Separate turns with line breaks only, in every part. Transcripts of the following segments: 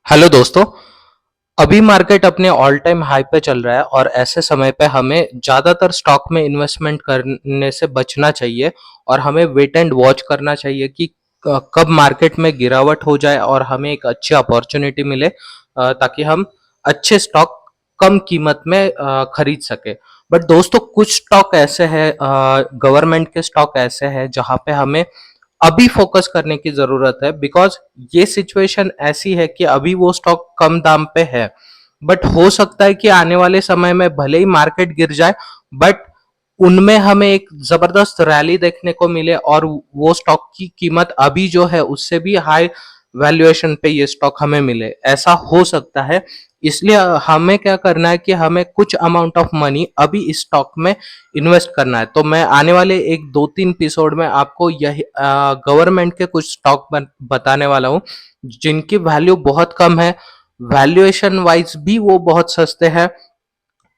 Hello दोस्तों। अभी market अपने ऑल टाइम हाई पे चल रहा है और ऐसे समय पे हमें ज़्यादातर स्टॉक में इन्वेस्टमेंट करने से बचना चाहिए और हमें वेट एंड वॉच करना चाहिए कि कब मार्केट में गिरावट हो जाए और हमें एक अच्छी अपॉर्चुनिटी मिले, ताकि हम अच्छे स्टॉक कम कीमत में खरीद सके। बट दोस्तों, कुछ स्टॉक ऐसे हैं, गवर्नमेंट के स्टॉक ऐसे हैं जहाँ पे हमें अभी फोकस करने की जरूरत है, बिकॉज ये सिचुएशन ऐसी है कि अभी वो स्टॉक कम दाम पे है, बट हो सकता है कि आने वाले समय में भले ही मार्केट गिर जाए, बट उनमें हमें एक जबरदस्त रैली देखने को मिले और वो स्टॉक की कीमत अभी जो है उससे भी हाई वैल्यूएशन पे ये स्टॉक हमें मिले, ऐसा हो सकता है। इसलिए हमें क्या करना है कि हमें कुछ अमाउंट ऑफ मनी अभी इस स्टॉक में इन्वेस्ट करना है। तो मैं आने वाले एक दो तीन एपिसोड में आपको यही गवर्नमेंट के कुछ स्टॉक बताने वाला हूँ जिनकी वैल्यू बहुत कम है, वैल्यूएशन वाइज भी वो बहुत सस्ते हैं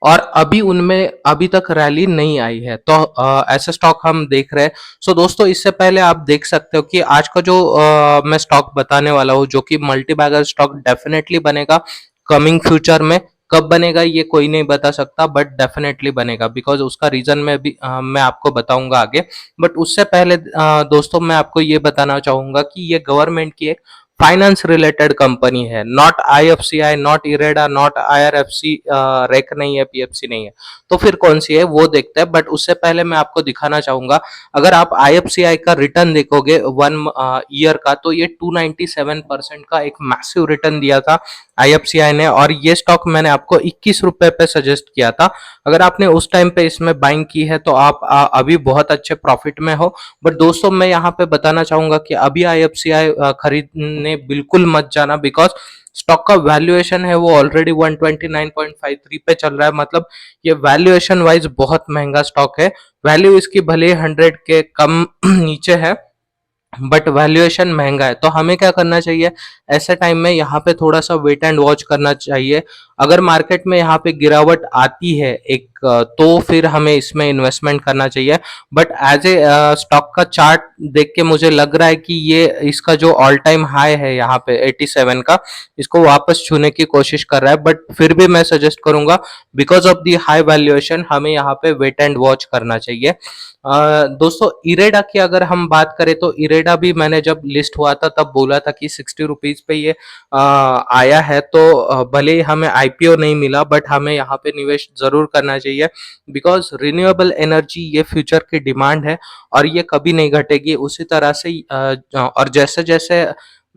और अभी उनमें अभी तक रैली नहीं आई है। तो ऐसे स्टॉक हम देख रहे हैं। सो दोस्तों, इससे पहले आप देख सकते हो कि आज का जो मैं स्टॉक बताने वाला हूँ जो कि मल्टी बैगर स्टॉक डेफिनेटली बनेगा कमिंग फ्यूचर में। कब बनेगा ये कोई नहीं बता सकता, बट डेफिनेटली बनेगा, बिकॉज उसका रीजन मैं आपको बताऊंगा आगे। बट उससे पहले दोस्तों, मैं आपको ये बताना चाहूंगा कि ये गवर्नमेंट की एक फाइनेंस रिलेटेड कंपनी है, not IFCI, not IREDA, not IRFC, REC नहीं है, पीएफसी नहीं है। तो फिर कौन सी है वो देखते हैं। बट उससे पहले मैं आपको दिखाना चाहूंगा, अगर आप आईएफसीआई का रिटर्न देखोगे वन ईयर का, तो ये 297% का एक मैसिव रिटर्न दिया था आईएफसीआई ने, और ये स्टॉक मैंने आपको 21 रुपए पे सजेस्ट किया था। अगर आपने उस टाइम पे इसमें बाइंग की है तो आप अभी बहुत अच्छे प्रॉफिट में हो। बट दोस्तों, मैं यहाँ पे बताना चाहूंगा कि अभी आईएफसीआई खरीदने बिल्कुल मत जाना, बिकॉज स्टॉक का वैल्यूएशन है वो ऑलरेडी 129.53 पे चल रहा है। मतलब ये वैल्यूएशन वाइज बहुत महंगा स्टॉक है। वैल्यू इसकी भले 100 के कम नीचे है, बट वैल्यूएशन महंगा है। तो हमें क्या करना चाहिए ऐसे टाइम में, यहाँ पे थोड़ा सा वेट एंड वॉच करना चाहिए। अगर मार्केट में यहाँ पे गिरावट आती है एक, तो फिर हमें इसमें इन्वेस्टमेंट करना चाहिए। बट एज ए स्टॉक का चार्ट देख के मुझे लग रहा है कि ये इसका जो ऑल टाइम हाई है यहाँ पे 87 का, इसको वापस छूने की कोशिश कर रहा है। बट फिर भी मैं सजेस्ट करूंगा, because of the high valuation हमें यहाँ पे वेट एंड वॉच करना चाहिए। दोस्तों, इरेडा की अगर हम बात करें तो इरेडा भी मैंने जब लिस्ट हुआ था तब बोला था कि 60 रुपीज पे ये आया है। तो भले ही हमें आईपीओ नहीं मिला, बट हमें यहाँ पे निवेश जरूर करना चाहिए, बिकॉज रिन्यूएबल एनर्जी ये फ्यूचर की डिमांड है और ये कभी नहीं घटेगी। उसी तरह से और जैसे जैसे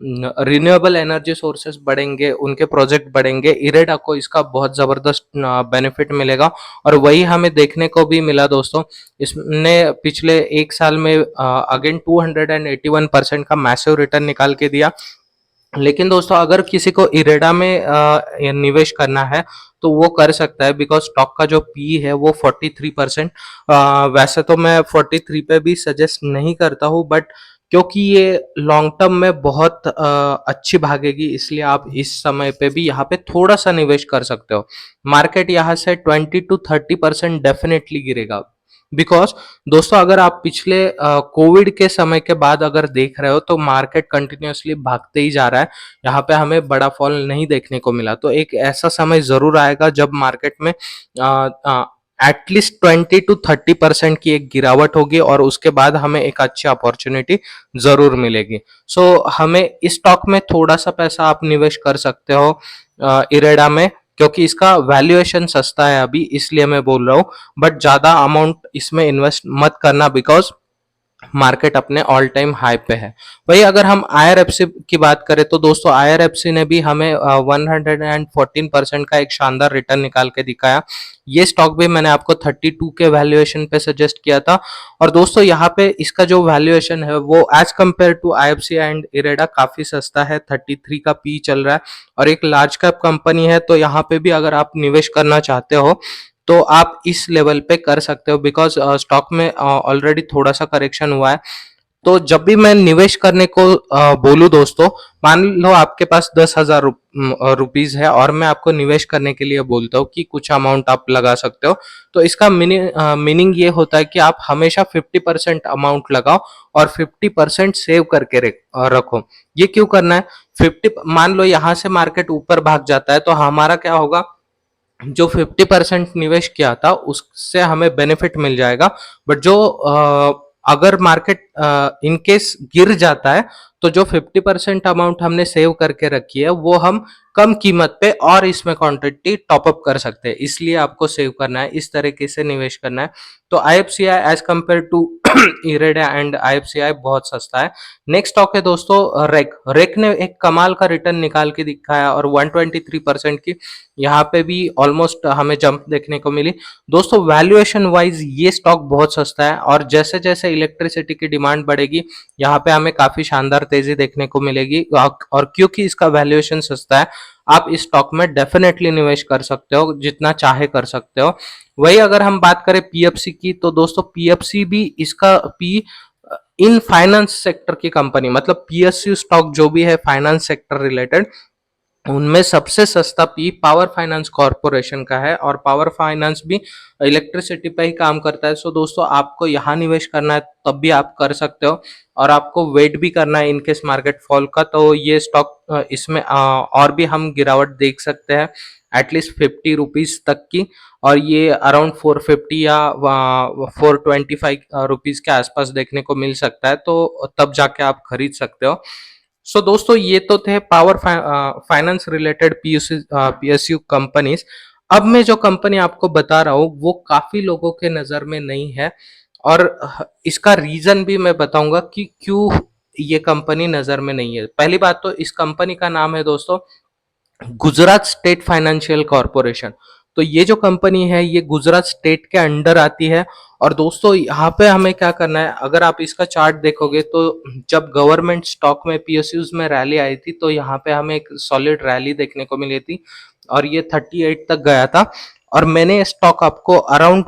रिन्यूएबल एनर्जी सोर्सेस बढ़ेंगे, उनके प्रोजेक्ट बढ़ेंगे, इरेडा को इसका बहुत जबरदस्त बेनिफिट मिलेगा। और वही हमें देखने को भी मिला दोस्तों। इसने पिछले एक साल में अगेन 281% का मैसिव रिटर्न निकाल के दिया। लेकिन दोस्तों, अगर किसी को इरेडा में निवेश करना है तो वो कर सकता है, बिकॉज स्टॉक का जो पी है वो 43%। वैसे तो मैं 43 पे भी सजेस्ट नहीं करता हूँ, बट क्योंकि ये लॉन्ग टर्म में बहुत अच्छी भागेगी, इसलिए आप इस समय पे भी यहाँ पे थोड़ा सा निवेश कर सकते हो। मार्केट यहाँ से 20 to 30% डेफिनेटली गिरेगा, बिकॉज दोस्तों, अगर आप पिछले कोविड के समय के बाद अगर देख रहे हो तो मार्केट कंटिन्यूअसली भागते ही जा रहा है। यहाँ पे हमें बड़ा फॉल नहीं देखने को मिला। तो एक ऐसा समय जरूर आएगा जब मार्केट में एटलीस्ट 20 to 30% की एक गिरावट होगी और उसके बाद हमें एक अच्छी अपॉर्चुनिटी जरूर मिलेगी। सो हमें इस स्टॉक में थोड़ा सा पैसा आप निवेश कर सकते हो इरेडा में, क्योंकि इसका वैल्यूएशन सस्ता है अभी, इसलिए मैं बोल रहा हूँ। बट ज्यादा अमाउंट इसमें इन्वेस्ट मत करना, बिकॉज मार्केट अपने ऑल टाइम हाई पे है। वही अगर हम आईआरएफसी की बात करें तो दोस्तों, आईआरएफसी ने भी हमें 114% का एक शानदार रिटर्न निकाल के दिखाया। ये स्टॉक भी मैंने आपको 32 के वैल्यूएशन पे सजेस्ट किया था। और दोस्तों, यहाँ पे इसका जो वैल्यूएशन है वो as compare to IFC and IREDA काफी सस्ता है, 33 का पी चल रहा है और एक लार्ज कैप कंपनी है। तो यहाँ पे भी अगर आप निवेश करना चाहते हो तो आप इस लेवल पे कर सकते हो, बिकॉज स्टॉक में ऑलरेडी थोड़ा सा करेक्शन हुआ है। तो जब भी मैं निवेश करने को बोलूँ दोस्तों, मान लो आपके पास 10,000 रुपीज़ है और मैं आपको निवेश करने के लिए बोलता हूँ कि कुछ अमाउंट आप लगा सकते हो। तो इसका मीनिंग ये होता है कि आप हमेशा 50% अमाउंट लगाओ और 50% सेव करके रखो। ये क्यों करना है? 50 मान लो यहाँ से मार्केट ऊपर भाग जाता है तो हमारा क्या होगा, जो 50% निवेश किया था उससे हमें बेनिफिट मिल जाएगा। बट जो अगर मार्केट इन केस गिर जाता है तो जो 50% अमाउंट हमने सेव करके रखी है वो हम कम कीमत पे और इसमें क्वांटिटी टॉप अप कर सकते हैं, इसलिए आपको सेव करना है, इस तरीके से निवेश करना है। तो IFCI as compare to IREDA and IFCI बहुत सस्ता है। नेक्स्ट स्टॉक है दोस्तों रेक। रेक ने एक कमाल का रिटर्न निकाल के दिखाया और 123% की यहाँ पे भी ऑलमोस्ट हमें जंप देखने को मिली। दोस्तों वैल्यूएशन वाइज ये स्टॉक बहुत सस्ता है और जैसे जैसे इलेक्ट्रिसिटी की डिमांड बढ़ेगी यहाँ पे हमें काफी शानदार तेजी देखने को मिलेगी। और क्योंकि इसका वैल्यूएशन सस्ता है, आप इस स्टॉक में डेफिनेटली निवेश कर सकते हो, जितना चाहे कर सकते हो। वही अगर हम बात करें पीएफसी की, तो दोस्तों पीएफसी भी इसका पी इन फाइनेंस सेक्टर की कंपनी, मतलब पीएसयू स्टॉक जो भी है फाइनेंस सेक्टर रिलेटेड, उनमें सबसे सस्ता पी पावर फाइनेंस कॉर्पोरेशन का है और पावर फाइनेंस भी इलेक्ट्रिसिटी पे ही काम करता है। सो दोस्तों आपको यहाँ निवेश करना है तब भी आप कर सकते हो और आपको वेट भी करना है इनकेस मार्केट फॉल का, तो ये स्टॉक इसमें और भी हम गिरावट देख सकते हैं एटलीस्ट 50 रुपीज तक की, और ये अराउंड 450 या 425 रुपीज के आसपास देखने को मिल सकता है, तो तब जाके आप खरीद सकते हो। सो दोस्तों ये तो थे power finance related PSU companies. अब मैं जो कंपनी आपको बता रहा हूँ वो काफी लोगों के नजर में नहीं है और इसका रीजन भी मैं बताऊंगा कि क्यों ये कंपनी नजर में नहीं है। पहली बात तो इस कंपनी का नाम है दोस्तों गुजरात स्टेट फाइनेंशियल कॉरपोरेशन। तो ये जो कंपनी है ये गुजरात स्टेट के अंडर आती है। और दोस्तों यहाँ पे हमें क्या करना है, अगर आप इसका चार्ट देखोगे तो जब गवर्नमेंट स्टॉक में पीएसयूज में रैली आई थी तो यहाँ पे हमें एक सॉलिड रैली देखने को मिली थी और ये 38 तक गया था। और मैंने स्टॉक आपको अराउंड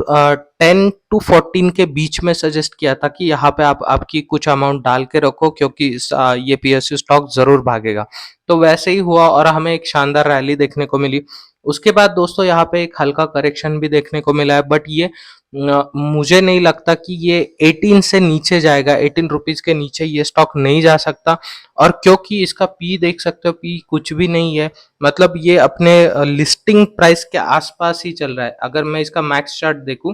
10 to 14 के बीच में सजेस्ट किया था कि यहाँ पे आप आपकी कुछ अमाउंट डाल के रखो क्योंकि ये पीएसयू स्टॉक जरूर भागेगा। तो वैसे ही हुआ और हमें एक शानदार रैली देखने को मिली। उसके बाद दोस्तों यहाँ पे एक हल्का करेक्शन भी देखने को मिला है, बट ये मुझे नहीं लगता कि ये 18 से नीचे जाएगा, 18 रुपीज के नीचे ये स्टॉक नहीं जा सकता। और क्योंकि इसका पी देख सकते हो, पी कुछ भी नहीं है, मतलब ये अपने लिस्टिंग प्राइस के आसपास ही चल रहा है। अगर मैं इसका मैक्स चार्ट देखूं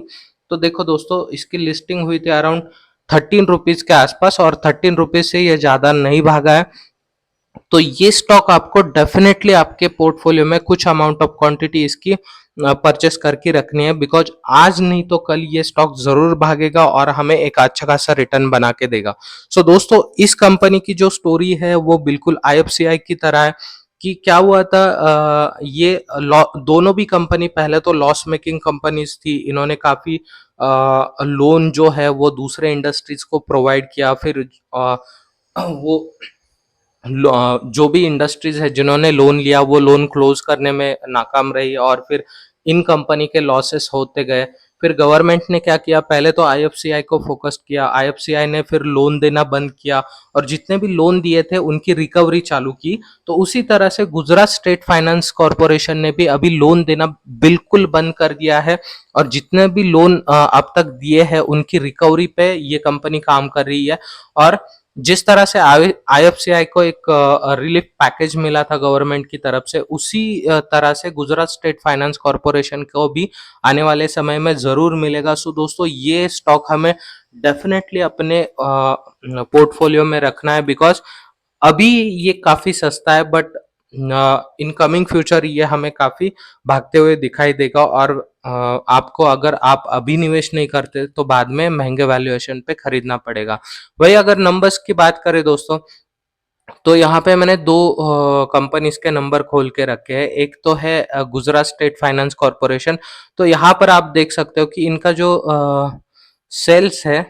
तो देखो दोस्तों इसकी लिस्टिंग हुई थी अराउंड 13 रुपीज के आसपास और 13 रुपीज से ये ज्यादा नहीं भागा है। तो ये स्टॉक आपको डेफिनेटली आपके पोर्टफोलियो में कुछ अमाउंट ऑफ क्वांटिटी इसकी परचेस करके रखनी है, बिकॉज आज नहीं तो कल ये स्टॉक जरूर भागेगा और हमें एक अच्छा खासा रिटर्न बना के देगा। सो दोस्तों इस कंपनी की जो स्टोरी है वो बिल्कुल आईएफसीआई की तरह है कि क्या हुआ था, ये दोनों भी कंपनी पहले तो लॉस मेकिंग कंपनीज थी, इन्होंने काफी लोन जो है वो दूसरे इंडस्ट्रीज को प्रोवाइड किया, फिर वो जो भी इंडस्ट्रीज है जिन्होंने लोन लिया वो लोन क्लोज करने में नाकाम रही और फिर इन कंपनी के लॉसेस होते गए। फिर गवर्नमेंट ने क्या किया, पहले तो आईएफसीआई को फोकस किया, आईएफसीआई ने फिर लोन देना बंद किया और जितने भी लोन दिए थे उनकी रिकवरी चालू की। तो उसी तरह से गुजरात स्टेट फाइनेंस कॉरपोरेशन ने भी अभी लोन देना बिल्कुल बंद कर दिया है और जितने भी लोन अब तक दिए हैं उनकी रिकवरी पे ये कंपनी काम कर रही है। और जिस तरह से आईएफसीआई को एक रिलीफ पैकेज मिला था गवर्नमेंट की तरफ से, उसी तरह से गुजरात स्टेट फाइनेंस कॉरपोरेशन को भी आने वाले समय में जरूर मिलेगा। सो दोस्तों ये स्टॉक हमें डेफिनेटली अपने पोर्टफोलियो में रखना है, बिकॉज अभी ये काफी सस्ता है बट इन कमिंग फ्यूचर ये हमें काफी भागते हुए दिखाई देगा और आपको अगर आप अभी निवेश नहीं करते तो बाद में महंगे वैल्यूएशन पे खरीदना पड़ेगा। वही अगर नंबर्स की बात करें दोस्तों, तो यहाँ पे मैंने दो कंपनीज के नंबर खोल के रखे हैं। एक तो है गुजरात स्टेट फाइनेंस कॉरपोरेशन। तो यहाँ पर आप देख सकते हो कि इनका जो सेल्स है,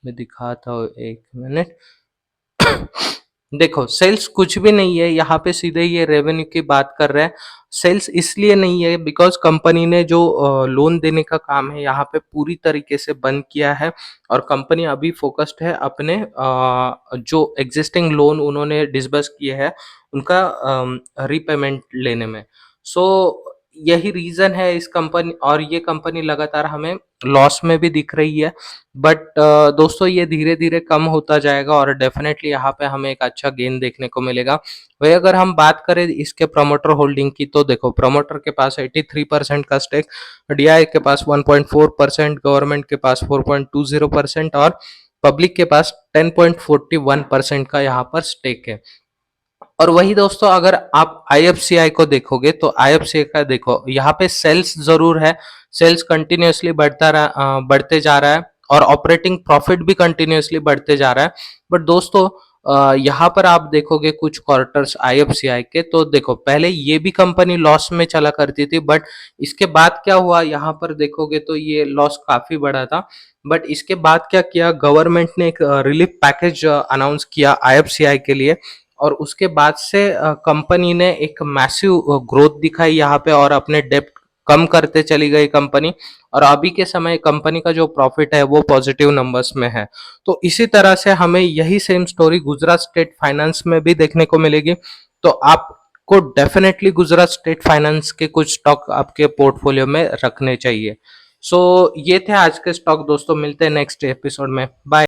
मैं दिखाता हूँ एक मिनट। देखो सेल्स कुछ भी नहीं है, यहाँ पे सीधे ये रेवेन्यू की बात कर रहे हैं। सेल्स इसलिए नहीं है बिकॉज़ कंपनी ने जो लोन देने का काम है यहाँ पे पूरी तरीके से बंद किया है और कंपनी अभी फ़ोकस्ड है अपने जो एक्जिस्टिंग लोन उन्होंने डिसबर्स किए हैं उनका रीपेमेंट लेने में। सो यही रीज़न है इस कंपनी, और ये कंपनी लगातार हमें लॉस में भी दिख रही है। बट दोस्तों ये धीरे-धीरे कम होता जाएगा और डेफ़िनेटली यहाँ पे हमें एक अच्छा गेन देखने को मिलेगा। वहीं अगर हम बात करें इसके प्रमोटर होल्डिंग की, तो देखो प्रमोटर के पास 83% का स्टेक, डीआई के पास 1.4%, गवर्नमेंट के पास 4.20% और पब्लिक के पास 10.41% का यहाँ पर स्टेक है। और वही दोस्तों अगर आप आईएफसीआई को देखोगे तो आईएफसीआई का देखो यहाँ पे सेल्स जरूर है, सेल्स कंटिन्यूअसली बढ़ते जा रहा है और ऑपरेटिंग प्रॉफिट भी कंटिन्यूअसली बढ़ते जा रहा है। बट दोस्तों यहाँ पर आप देखोगे कुछ क्वार्टर्स आईएफसीआई के, तो देखो पहले ये भी कंपनी लॉस में चला करती थी, बट इसके बाद क्या हुआ यहाँ पर देखोगे तो ये लॉस काफी बड़ा था। बट इसके बाद क्या किया, गवर्नमेंट ने एक रिलीफ पैकेज अनाउंस किया आईएफसीआई के लिए और उसके बाद से कंपनी ने एक मैसिव ग्रोथ दिखाई यहाँ पे और अपने डेब्ट कम करते चली गई कंपनी, और अभी के समय कंपनी का जो प्रॉफिट है वो पॉजिटिव नंबर्स में है। तो इसी तरह से हमें यही same story Gujarat state finance में भी देखने को मिलेगी। तो आपको डेफिनेटली गुजरात स्टेट फाइनेंस के कुछ स्टॉक आपके पोर्टफोलियो में रखने चाहिए। सो ये थे आज के स्टॉक दोस्तों, मिलते हैं नेक्स्ट एपिसोड में। बाय।